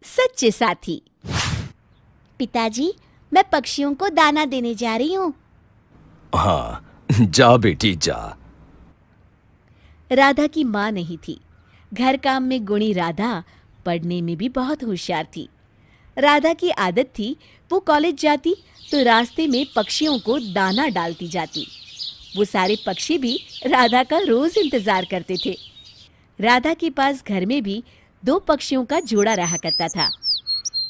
सच्चे साथी। पिताजी, मैं पक्षियों को दाना देने जा रही हूँ। हाँ, जा बेटी जा। राधा की माँ नहीं थी। घर काम में गुणी राधा पढ़ने में भी बहुत होशियार थी। राधा की आदत थी, वो कॉलेज जाती तो रास्ते में पक्षियों को दाना डालती जाती। वो सारे पक्षी भी राधा का रोज इंतजार करते थे। राधा के पास घर में भी 2 पक्षियों का जोड़ा रहा करता था।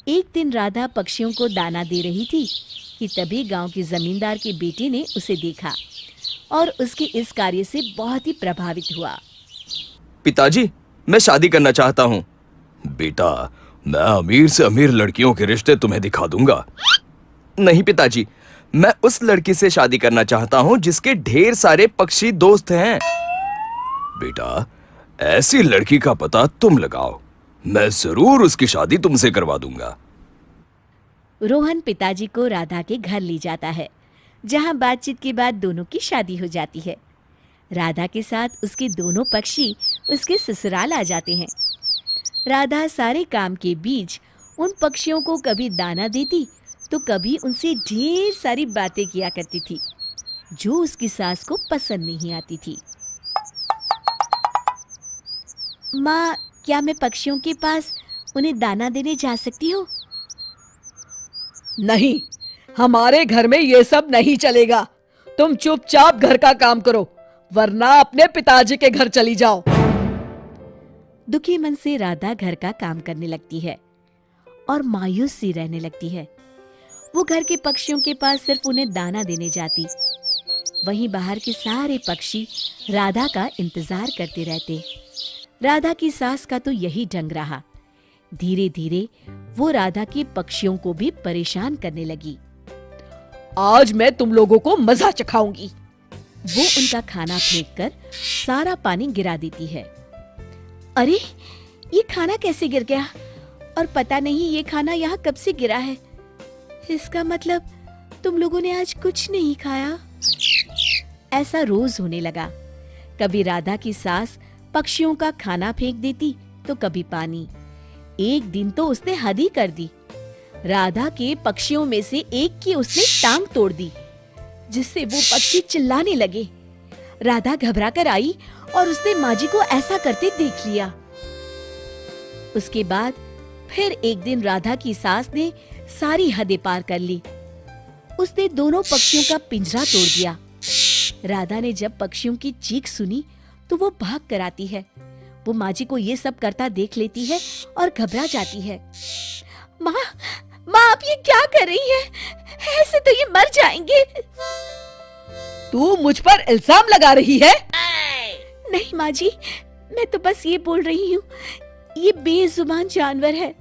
एक दिन राधा पक्षियों को दाना दे रही थी कि तभी गांव के जमींदार के बेटे ने उसे देखा और उसके इस कार्य से बहुत ही प्रभावित हुआ। पिताजी, मैं शादी करना चाहता हूँ। बेटा, मैं अमीर से अमीर लड़कियों के रिश्ते तुम्हें दिखा दूंगा। नहीं पिताजी, मैं उस लड़की से शादी करना चाहता हूँ जिसके ढेर सारे पक्षी दोस्त हैं। बेटा, ऐसी लड़की का पता तुम लगाओ, मैं जरूर उसकी शादी तुमसे करवा दूंगा। रोहन पिताजी को राधा के घर ले जाता है, जहां बातचीत के बाद दोनों की शादी हो जाती है। राधा के साथ उसके दोनों पक्षी उसके ससुराल आ जाते हैं। राधा सारे काम के बीच उन पक्षियों को कभी दाना देती तो कभी उनसे ढेर सारी बातें किया करती थी, जो उसकी सास को पसंद नहीं आती थी। माँ, क्या मैं पक्षियों के पास उन्हें दाना देने जा सकती हूँ? नहीं, हमारे घर में ये सब नहीं चलेगा। तुम चुपचाप घर का काम करो, वरना अपने पिताजी के घर चली जाओ। दुखी मन से राधा घर का काम करने लगती है और मायूस सी रहने लगती है। वो घर के पक्षियों के पास सिर्फ उन्हें दाना देने जाती। वहीं बाहर के सारे पक्षी राधा का इंतजार करते रहते। राधा की सास का तो यही ढंग रहा। धीरे धीरे वो राधा के पक्षियों को भी परेशान करने लगी। आज मैं तुम लोगों को मजा चखाऊंगी। वो उनका खाना फेंककर सारा पानी गिरा देती है। अरे, ये खाना कैसे गिर गया? और पता नहीं ये खाना यहाँ कब से गिरा है। इसका मतलब तुम लोगों ने आज कुछ नहीं खाया। ऐसा रोज होने लगा। कभी राधा की सास पक्षियों का खाना फेंक देती तो कभी पानी। एक दिन तो उसने हद ही कर दी। राधा के पक्षियों में से एक की उसने टांग तोड़ दी, जिससे वो पक्षी चिल्लाने लगे। राधा घबरा कर आई और उसने माँ जी को ऐसा करते देख लिया। उसके बाद फिर एक दिन राधा की सास ने सारी हदें पार कर ली। उसने दोनों पक्षियों का पिंजरा तोड़ दिया। राधा ने जब पक्षियों की चीख सुनी तो वो भाग कर आती है। वो माँ जी को ये सब करता देख लेती है और घबरा जाती है। माँ, आप ये क्या कर रही हैं? ऐसे तो ये मर जाएंगे। तू मुझ पर इल्जाम लगा रही है? नहीं माँ जी, मैं तो बस ये बोल रही हूँ, ये बेजुबान जानवर है,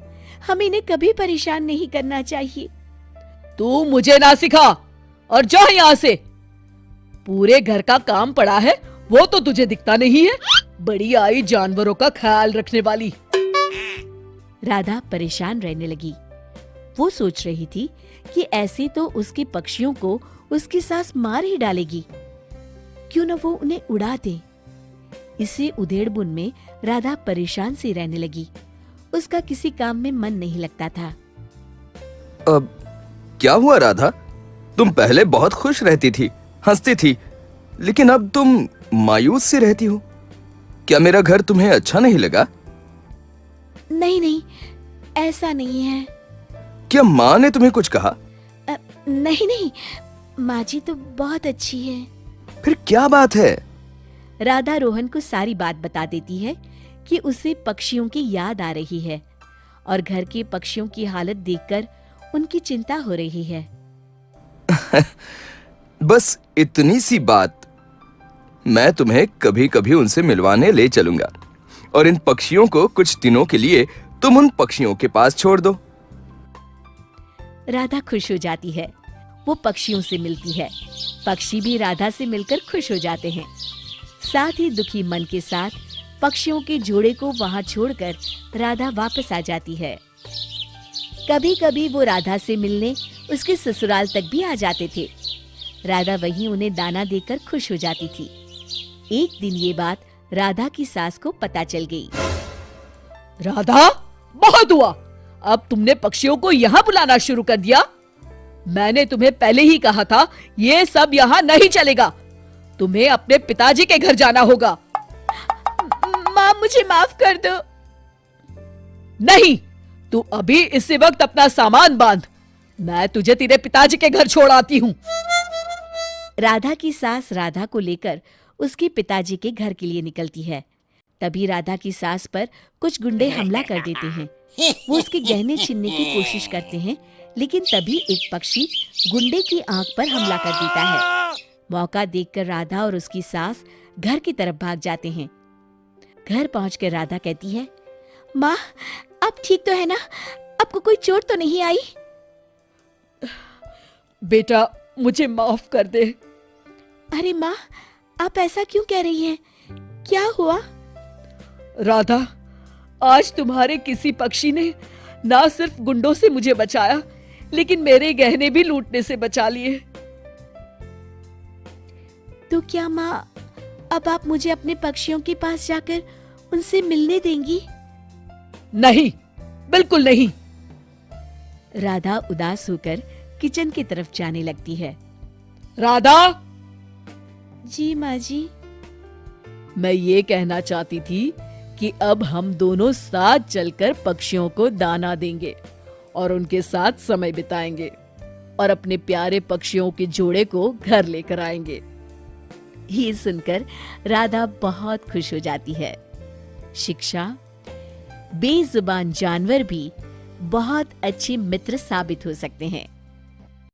हमें इन्हें कभी परेशान नहीं करना चाहिए। तू मुझे ना सिखा और जा यहाँ से। पूरे घर का काम पड़ा है, वो तो तुझे दिखता नहीं है। बड़ी आई जानवरों का ख्याल रखने वाली। राधा परेशान रहने लगी। वो सोच रही थी कि ऐसे तो उसके पक्षियों को उसकी सास मार ही डालेगी, क्यों न वो उन्हें उड़ा दे। इसी उधेड़बुन में राधा परेशान सी रहने लगी। उसका किसी काम में मन नहीं लगता था। अब क्या हुआ राधा? तुम पहले बहुत खुश रहती थी, हंसती थी, लेकिन अब तुम मायूस सी रहती हो। क्या मेरा घर तुम्हें अच्छा नहीं लगा? नहीं, ऐसा नहीं है। क्या माँ ने तुम्हें कुछ कहा? नहीं, माँ जी तो बहुत अच्छी है। फिर क्या बात है? राधा रोहन को सारी बात बता देती है कि उसे पक्षियों की याद आ रही है और घर के पक्षियों की हालत देखकर उनकी चिंता हो रही है। बस इतनी सी बात। मैं तुम्हें कभी कभी उनसे मिलवाने ले चलूंगा और इन पक्षियों को कुछ दिनों के लिए तुम उन पक्षियों के पास छोड़ दो। राधा खुश हो जाती है। वो पक्षियों से मिलती है। पक्षी भी राधा से मिलकर खुश हो जाते हैं। साथ ही दुखी मन के साथ पक्षियों के जोड़े को वहां छोड़कर राधा वापस आ जाती है। कभी कभी वो राधा से मिलने उसके ससुराल तक भी आ जाते थे। राधा वहीं उन्हें दाना देकर खुश हो जाती थी। एक दिन ये बात राधा की सास को पता चल गई। राधा, बहुत हुआ। अब तुमने पक्षियों को यहाँ बुलाना शुरू कर दिया। मैंने तुम्हें पहले ही कहा था ये सब यहाँ नहीं चलेगा। तुम्हें अपने पिताजी के घर जाना होगा। माँ मुझे माफ कर दो। नहीं, तू अभी इसी वक्त अपना सामान बांध। मैं तुझे तेरे पिताजी के घर छोड़ आती हूँ। राधा की सास राधा को लेकर उसके पिताजी के घर के लिए निकलती है। तभी राधा की सास पर कुछ गुंडे हमला कर देते हैं। वो उसके गहने छीनने की कोशिश करते हैं, लेकिन तभी एक पक्षी गुंडे की आंख पर हमला कर देता है। मौका देखकर राधा और उसकी सास घर की तरफ भाग जाते हैं। घर पहुंचकर राधा कहती है, माँ आप ठीक तो है ना? आपको कोई चोट तो नहीं आई? बेटा मुझे माफ कर दे। अरे माँ आप ऐसा क्यों कह रही हैं? क्या हुआ? राधा, आज तुम्हारे किसी पक्षी ने ना सिर्फ गुंडों से मुझे बचाया, लेकिन मेरे गहने भी लूटने से बचा लिए। तो क्या माँ अब आप मुझे अपने पक्षियों के पास जाकर उनसे मिलने देंगी? नहीं, बिल्कुल नहीं। राधा उदास होकर किचन की तरफ जाने लगती है। राधा, जी माँ जी। मैं ये कहना चाहती थी कि अब हम दोनों साथ चलकर पक्षियों को दाना देंगे और उनके साथ समय बिताएंगे और अपने प्यारे पक्षियों के जोड़े को घर लेकर आएंगे। ये सुनकर राधा बहुत खुश हो जाती है। शिक्षा, बेजुबान जानवर भी बहुत अच्छे मित्र साबित हो सकते हैं।